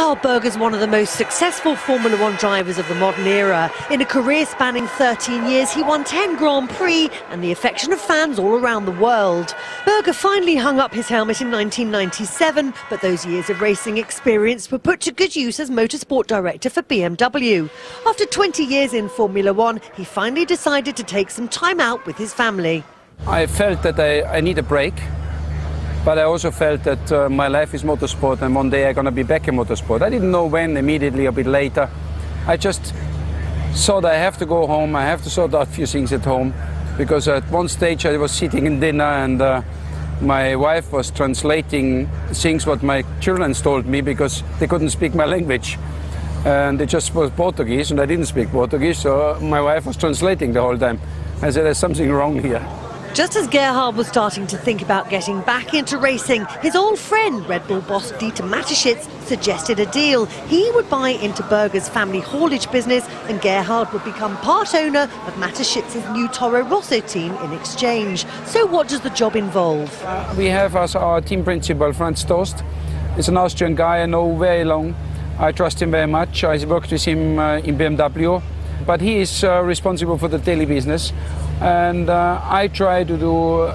Gerhard Berger is one of the most successful Formula One drivers of the modern era. In a career spanning 13 years, he won 10 Grand Prix and the affection of fans all around the world. Berger finally hung up his helmet in 1997, but those years of racing experience were put to good use as motorsport director for BMW. After 20 years in Formula One, he finally decided to take some time out with his family. I felt that I need a break. But I also felt that my life is motorsport and one day I'm going to be back in motorsport. I didn't know when, immediately, a bit later. I just thought I have to go home, I have to sort out a few things at home. Because at one stage I was sitting in dinner and my wife was translating things what my children told me because they couldn't speak my language. And it just was Portuguese and I didn't speak Portuguese, so my wife was translating the whole time. I said, there's something wrong here. Just as Gerhard was starting to think about getting back into racing, his old friend, Red Bull boss Dieter Mateschitz, suggested a deal. He would buy into Berger's family haulage business and Gerhard would become part owner of Mateschitz's new Toro Rosso team in exchange. So what does the job involve? We have as our team principal Franz Tost. He's an Austrian guy I know very long. I trust him very much. I worked with him in BMW. But he is responsible for the daily business. And I try to do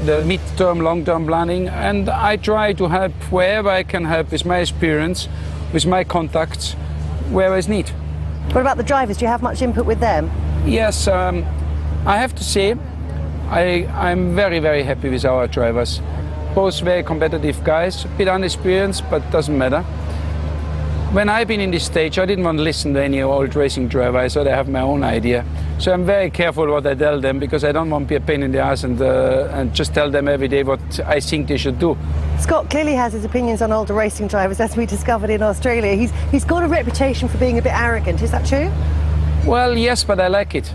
the mid-term, long-term planning, and I try to help wherever I can help with my experience, with my contacts, where is need. What about the drivers? Do you have much input with them? Yes, I have to say I'm very, very happy with our drivers. Both very competitive guys, a bit unexperienced, but doesn't matter. When I've been in this stage, I didn't want to listen to any old racing driver. I thought I have my own idea. So I'm very careful what I tell them because I don't want to be a pain in the ass and just tell them every day what I think they should do. Scott clearly has his opinions on older racing drivers, as we discovered in Australia. He's got a reputation for being a bit arrogant. Is that true? Well, yes, but I like it.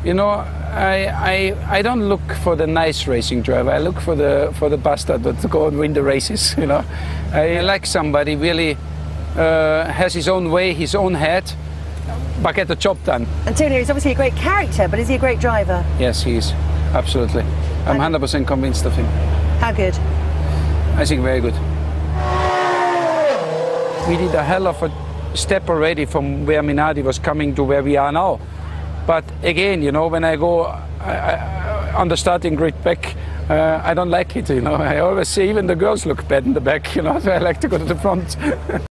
You know, I don't look for the nice racing driver. I look for the bastard that go and win the races. You know, I like somebody really. Has his own way, his own head, but get the job done. Antonio is obviously a great character, but is he a great driver? Yes, he is. Absolutely. I'm 100% convinced of him. How good? I think very good. We did a hell of a step already from where Minardi was coming to where we are now. But again, you know, when I go on the starting grid back, I don't like it, you know. I always say even the girls look bad in the back, you know, so I like to go to the front.